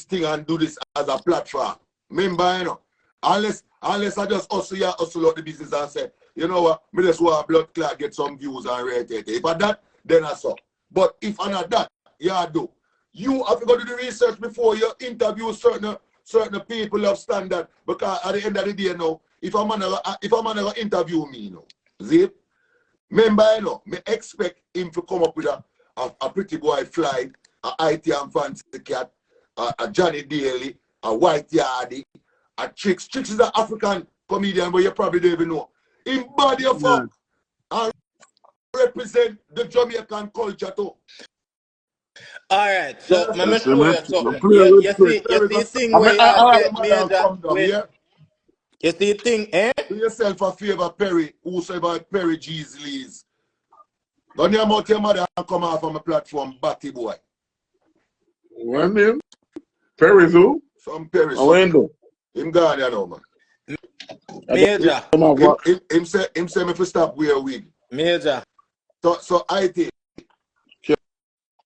thing and do this as a platform, remember, you know, unless I just hustle out the business and say, you know what, me just want a blood clot, get some views and rate it. If I that, then I saw. But if I not that, yeah, do. You have to go do the research before you interview certain people of standard, because at the end of the day, now, if a man interview me, you know, see, remember, you know, me expect him to come up with a Pretty Boy Fly, a IT and Fancy Cat, a Johnny Daly, a White Yardy, a Chicks. Chicks is an African comedian, but you probably don't even know. In body of fuck and represent the Jamaican culture too. Alright, so let me show you something. You see thing where you see thing, eh? Do yourself a favor, Perry, whosoever Perry G's leads. Don't you about your mother and come off on my platform, Batty Boy. What name? Perry who? Some Perry. Him gone, you know, man. Major. Him say me for stop wear wig. Major. So I think.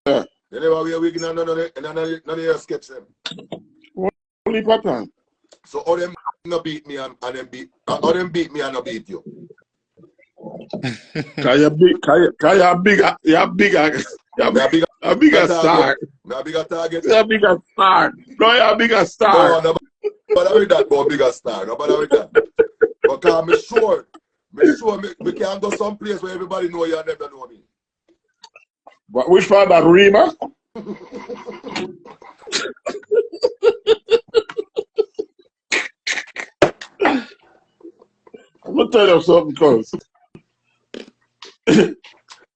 Yeah. They never wear wig, none of your sketch them. Only pattern. So all them no beat me and them beat. All them beat me and no beat you. Cause you're bigger star. You're a bigger target. You're a bigger star. No, you're a bigger star. No, bother with that, but bigger star. No bother with that. Because I'm sure we can go someplace where everybody know you never know me. But which part that Rima? I'm gonna tell you something, cause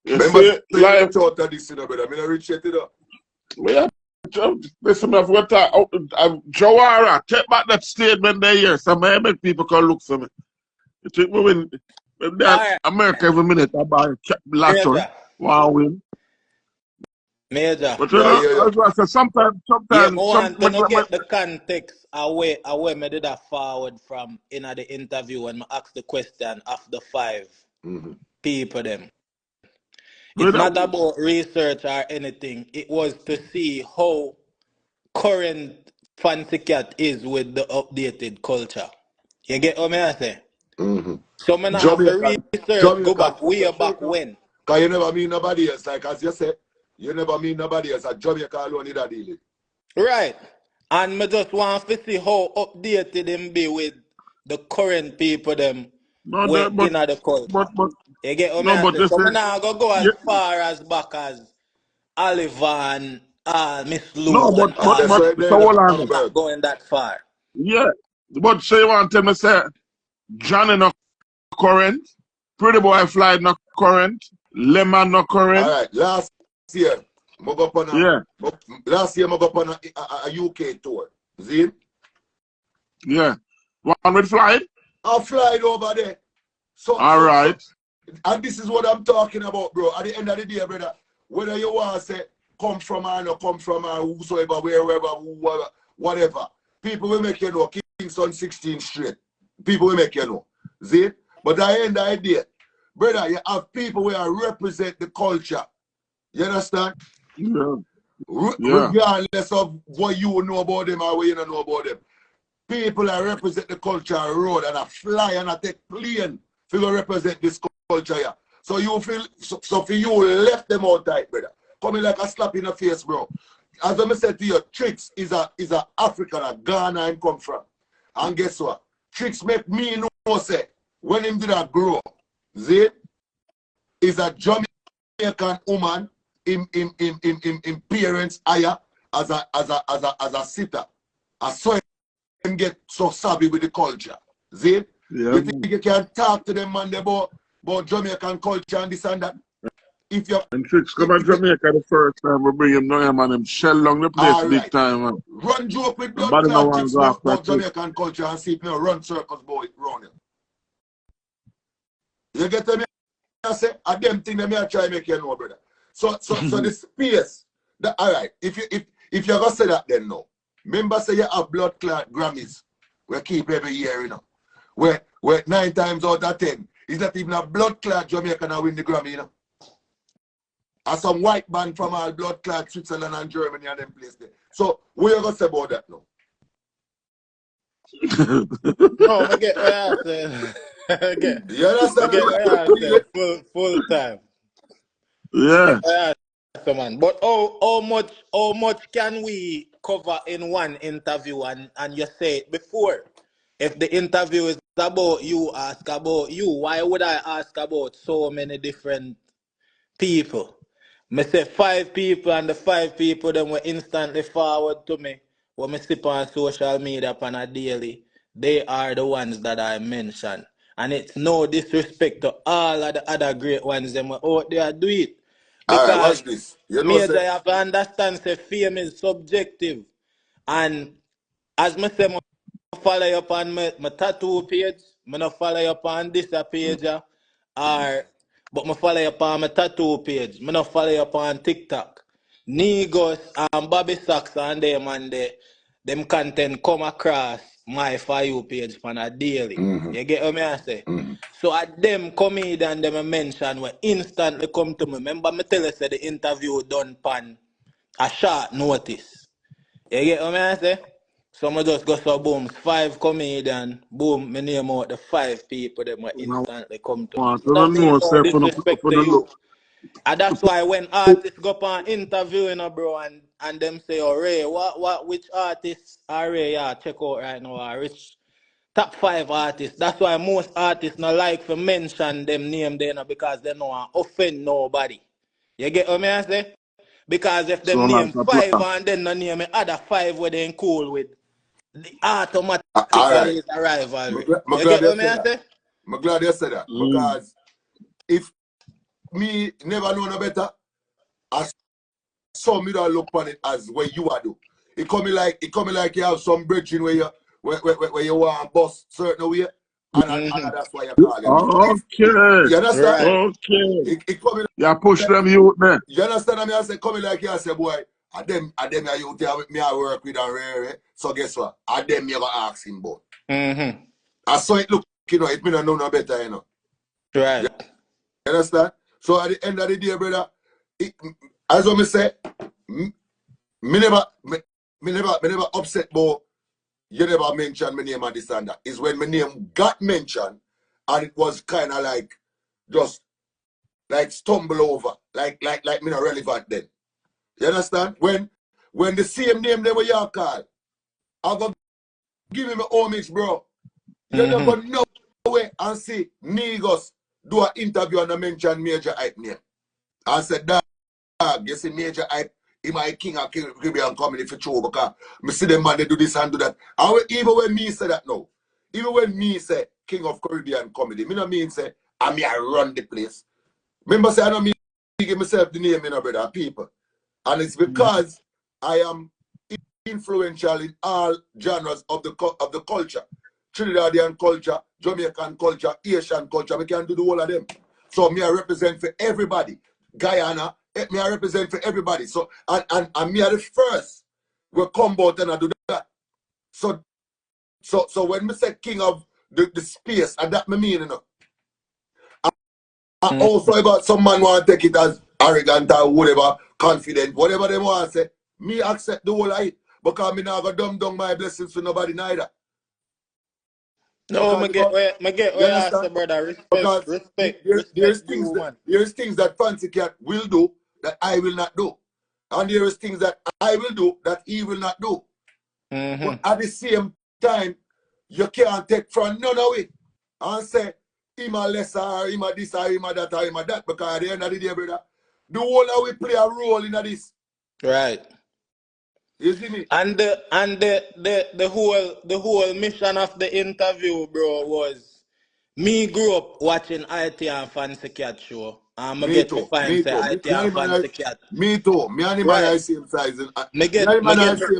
remember life thought that this, brother. I mean, I reach it up. Yeah, listen, I've got Jawara, take back that statement there, yes. So I make people come look for me. You think we win? America every minute I buy a laptop, one win. Major. But you Yeah, know, yeah, as I say, sometimes, Yeah, I want to not get the context away me did that forward from in the interview when I asked the question of the 5 yeah. people them. It's not about research or anything. It was to see how current Fancy Cat is with the updated culture. You get what I say? So I have to research, go Jamaican back way culture back straight up. when. Because you never meet nobody else. Like as you say, you never meet nobody else. At Jamaica alone need a deal. Right. And me just want to see how updated them be with the current people them no, when but, in the culture. but, You get what no, I but say? they So say, me not go yeah, as far as back as Oliver and Miss no, Lou and And all that's of why them. so they're in hold on. I'm not Hamburg. going that far. Yeah, but so you want to tell me, say, Johnny no current, Pretty Boy Fly no current, Lemon no All current, right. Last year, I go up on yeah, a UK tour. See? yeah. One with Fly? I flied over there. So, All right. and this is what I'm talking about, bro. At the end of the day, brother, whether you want to say come from or not come from or whosoever, wherever, whatever, people will make you know Kingston 16th Street. People will make you know. See? But at the end of the day, brother, you have people who represent the culture. You understand? Yeah, yeah. Regardless of what you know about them or what you don't know about them. People that represent the culture road and I fly and I take plane to represent this culture here. So you feel so for you left them all tight, brother. Coming like a slap in the face, bro. As I said to you, Tricks is a African, a Ghana him come from. And guess what? Tricks make me know say when him did that grow up, see, is a Jamaican woman in parents higher as a sitter. I saw him get so savvy with the culture. See? Yeah. You think you can talk to them man about Jamaican culture and this and that? If you And Tricks come to Jamaica the first time we bring him down here, man. Him shell long the place all big right. time, man. Run joke with blood Nobody no clot want Tricks to go after about Tricks. Jamaican culture and see if you run circles about it around you. You get me? I say, I them thing that me I try make you know, brother. So the space, all right, if you're gonna say that then no. Remember say you have blood clot Grammys. We keep every year, you know. Where 9 times out of 10, it's not even a blood clot Jamaican win the Grammy, you know. And some white band from all blood clot Switzerland and Germany and them place there. So what you gonna say about that now? No, I get what I say. You I understand get what I what say. Full time. Yeah. So man, but how much can we cover in one interview and you say it before? If the interview is about you, ask about you. Why would I ask about so many different people? Me say 5 people and the 5 people then will instantly forward to me. When me sip on social media on a daily, they are the ones that I mention. And it's no disrespect to all of the other great ones them out there do it. All right, Because watch this. You know, major say, you have to understand say fame is subjective. And as me say, I follow you up on my tattoo page. I not follow you up on this page. But I follow you up on my tattoo page. I not follow you up on TikTok. Negos and Bobby Sacks and them content come across my For You page on a daily. You get what I say? So at them comedian them I mention will instantly come to me. Remember me tell you say the interview done pan a short notice. You get what I say? So I just go so boom, 5 comedian, boom, me name out the 5 people that will And I instantly come to me. want I to don't mean know, no say, disrespect for to the you. look. And that's why when artists go up on interview, bro, and them say, oh Ray, which artists are Ray, yeah, check out right now, which top 5 artists. That's why most artists not like to mention them name there because they don't want to offend nobody. You get what I say? Because if So them like name a 5 plan. and then no name other 5 where they ain't cool with, the all right. automatically is a rivalry. I'm You glad get you what said I that. say? I'm glad you said that. Mm. Because if me never know no better, I saw me don't look on it as where you are do. It coming like you have some bridging where you want to bust certain way. and that's why you call them. Okay. You understand? Right. Okay. It coming. You push them youth there. You understand what I say? Coming like you say, boy, I them are you me I work with and rare. So guess what? I them you gonna ask him about. I saw it look, you know, it me not know no better, you know. Right. You understand? So at the end of the day, brother, as I say, me never upset about you never mention my name and this and that. It's when my name got mentioned and it was kind of like just like stumble over, like me not relevant then. You understand? When the same name they were you call, I go give him a homage, bro. You never know way and see Migos do an interview and I mention Major Hype name. I said, dog, you see Major Hype, he my king of Caribbean comedy for true because I see them man they do this and do that. And even when me say that now, even when me say King of Caribbean comedy, me no mean say I me I run the place. Remember say I don't mean give myself the name, you know, brother, people. And it's because I am influential in all genres of the culture. Trinidadian culture, Jamaican culture, Asian culture. We can do the whole of them. So me I represent for everybody. Guyana, me I represent for everybody. So and me are the first will come out and I do that. So when me say king of the space, and that me mean, you know. And also about some man want to take it as arrogant or whatever, confident, whatever they want to say. Me accept the whole of it. Because me not go dumb down my blessings for nobody neither. No, Because, me get you where I understand? say, brother. Because Respect you, man. There's things that Fancy Cat will do that I will not do. And there is things that I will do that he will not do. But at the same time, you can't take from none of it and say, him a lesser, or him a this, or him a that, or him a that. Because at the end of the day, brother, the whole of we play a role in this. Right. You see me? And the whole mission of the interview, bro, was me grew up watching IT and Fancy Cat show. I Me get to too. find Me say too. IT and Fancy Cat. Me too. Me and him Right. are same size. Me Me and him get are to same.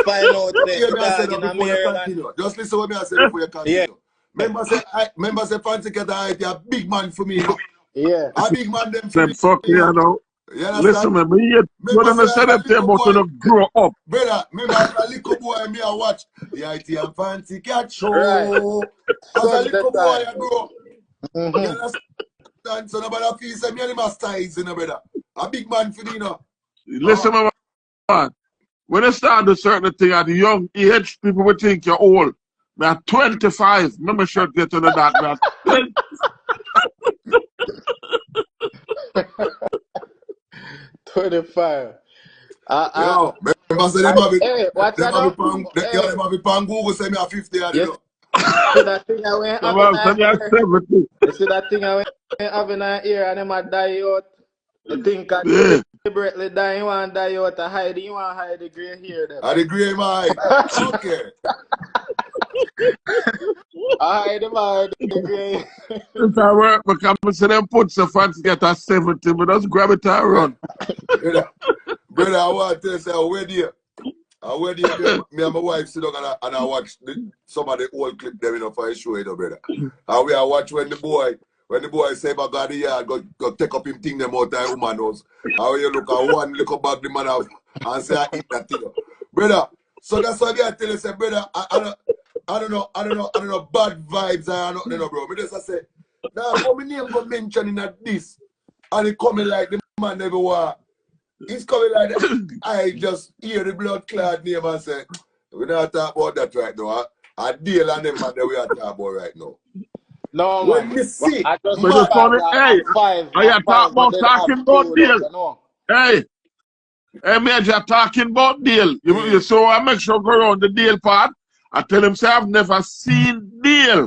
find out say Hear me I said dog that in before you Maryland. continue. Just listen what me I said before you Yeah. continue. Remember say Fancy Cat a big man for me, you know. Yeah. A big man them for Them me, fuck you you know. know. You Listen, understand? man, me what Remember them say said as a them thing little about boy, you know grow up. brother, remember as a little boy me I watch the IT and Fancy Cat Right. show. As a Sunday little boy time. I grow up. You understand? So nobody feel say me and him a size, you know, brother. A big man for me, you know. Listen, man. When you start to certain thing at a young age, people will think you're old. Me at 25. Remember should get to that. Me at 20. 25. Yo, remember say them have it. Hey, watch Them that have now. it on. Them have it on Google. Say me a 50 you Yes. know. See that thing I went Some having of a them are ear. 70. You see that thing I went having a ear and them a die out. The thing can Yeah. deliberately die. You want die out to hide. You want hide the grey hair them. I agree, my. Okay. I hide the grey. If I work, because I see them put so fancy get a 70, but just grab it and run. Brother, I want to tell you, say, where do you, me and my wife sit down and I watch some of the old clip them, you know, for a show, you know, brother. And we are watch when the boy say, my God, the yard, go take up him thing them out of woman house. How you look at one look back the man have and say, I eat that thing. Brother, so that's why I tell you, say, brother, I don't know, bad vibes or nothing, you know, bro. Me just say, now, how many name got mentioned in this? And it coming like the man never was. It's coming like that. I just hear the blood clot name and say, we're not talking about that right now. I deal on them man that we are talking about right now. No, When man. me see, I just But it's funny, Mark hey, 5. are you Mark 5, but they talking have about killed us, deal? you know. Hey, Major, talking about deal. Yeah. So I make sure go around the deal part. I tell him, say, I've never seen deal.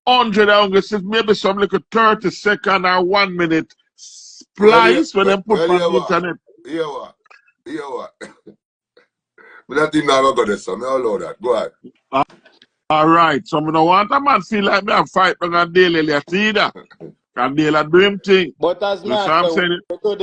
100 hours, maybe some like a 30-second or 1 minute splice when they put on the internet. Hear what? But that thing never got this, so me all know that. Go ahead. All right, so I don't want a man feel like me a fight on a daily either. And they'll do him thing. But as me So I'm say, saying, we do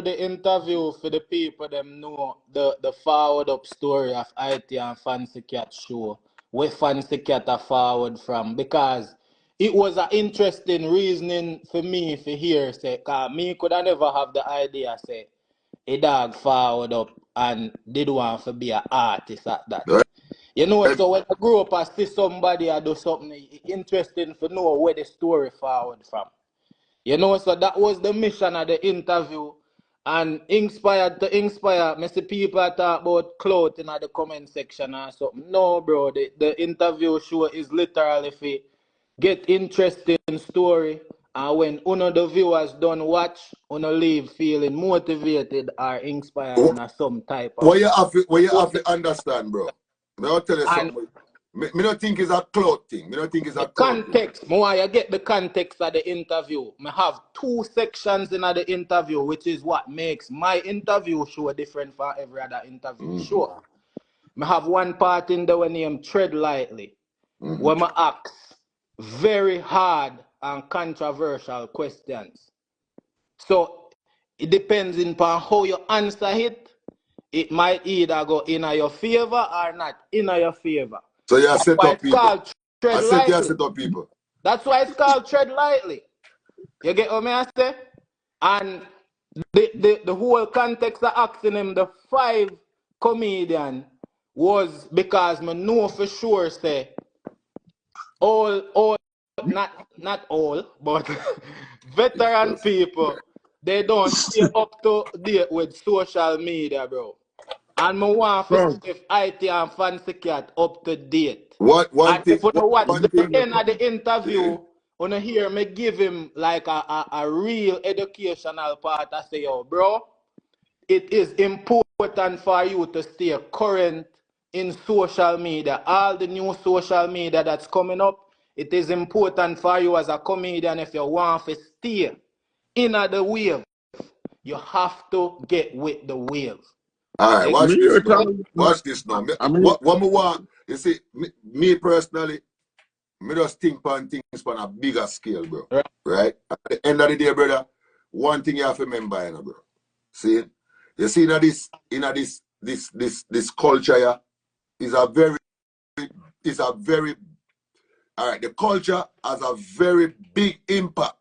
the interview for the people them know the forward up story of IT and Fancy Cat show. where Fancy Cat a forward from, because it was an interesting reasoning for me to hear, say, cause me could have never have the idea, say, a dog forward up and did want to be an artist at that. Right. You know, so when I grow up, I see somebody I do something interesting to know where the story forward from. You know, so that was the mission of the interview. And inspired to inspire, I see people talk about clout in the comment section or something. No, bro, the interview show is literally for get interesting story. And when one the viewers don't watch, leave feeling motivated or inspired in some type of. What you have to understand, bro. I'll tell you something. Me don't think it's a clout thing. Me don't think it's a clout context. More you get the context of the interview. I have 2 sections in the interview, which is what makes my interview show different from every other interview show. I have one part in there when named Tread Lightly, where I ask very hard and controversial questions. So it depends upon how you answer it. It might either go in your favor or not in your favor. So you set up people. I said you set up people. That's why it's called Tread Lightly. You get what I say? And the whole context of asking him the 5 comedian was because I know for sure say all not all, but veteran people, they don't stay up to date with social media, bro. And I want to see if IT and Fancy Cat up to date. One thing, if you watch the end of the interview, when you hear me give him like a real educational part, I say, yo, bro, it is important for you to stay current in social media. All the new social media that's coming up, it is important for you as a comedian, if you want to stay in the wave, you have to get with the wave. All right, watch this now. Watch this now. What me want, you see, me personally, me just think on things on a bigger scale, bro. Right? At the end of the day, brother, one thing you have to remember, you know, bro. See, you see, this culture here is a very, all right, the culture has a very big impact.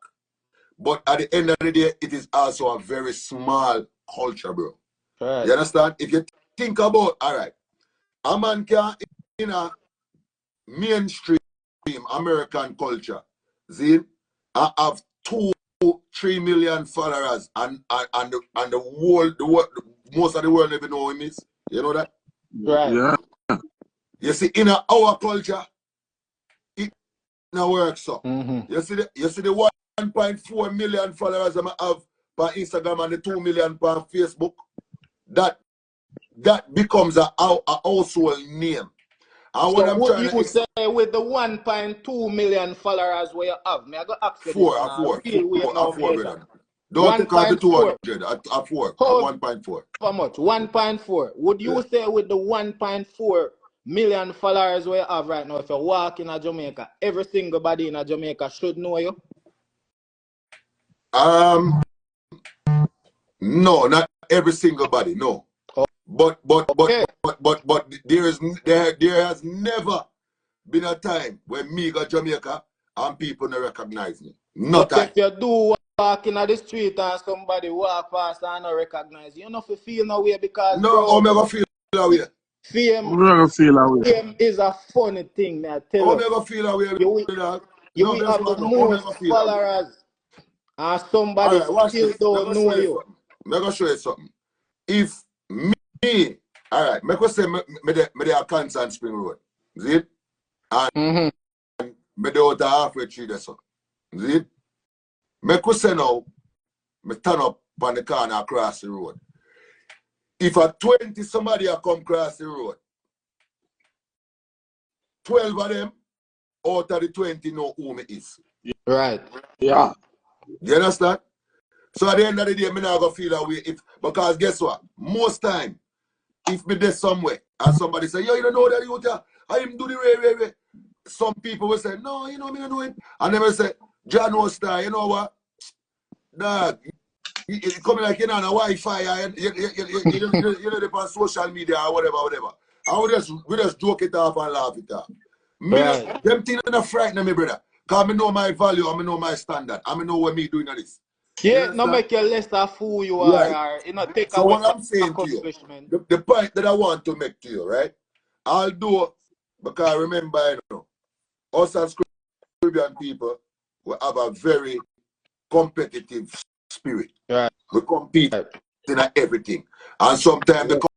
But at the end of the day, it is also a very small culture, bro. Right. You understand? If you think about, all right, a man can in a mainstream American culture, see, I have 2-3 million followers, and the world, most of the world never know him is. You know that? Right. Yeah. You see, in our culture, it now works up. You see the 1.4 million followers I have on Instagram and the 2 million on Facebook. That becomes a household name. And so what you say with the 1.2 million followers where you have? Me I go ask you four, brother. Don't take out the 200. At 4. At 1.4. How much? 1.4. Would you say with the 1.4 million followers where you have right now, if you walk in Jamaica, every single body in Jamaica should know you? No, not every single body, no. But there has never been a time when me go Jamaica and people don't recognize me. Not if you do walk in the street and somebody walk past and don't recognize you, don't feel no way because I'm never feel that way. Fame is a funny thing, I tell you. I'm never feel that way. You will have the most followers and somebody still don't know you. I'm going to show you something. If me, all right, I say me a cancer on Spring Road. See it? And me do out halfway through the sun. See it? I could say now, I turn up on the corner across the road. If a 20 somebody come across the road, 12 of them out of the 20 know who me is. Right. Yeah. You understand? So at the end of the day, I'm not going to feel that way. Because guess what? Most time, if me there somewhere and somebody say, yo, you don't know that you I him do the way. Some people will say, no, you know, me don't know him. And they will say, John Ostar, you know what? Dog, it's coming like, you know, on a Wi-Fi, you know, on social media or whatever. And we just joke it off and laugh it off. Right. Them things are not frightening me, brother. Because I know my value, I know my standard. I know what me doing on this. Yeah, no make you less of who you Right. are, or you know, take So away what I'm saying to you, accomplishment. the point that I want to make to you, right? I'll do it because remember, you know, us as Caribbean people, we have a very competitive spirit. Right. We compete in everything. And sometimes the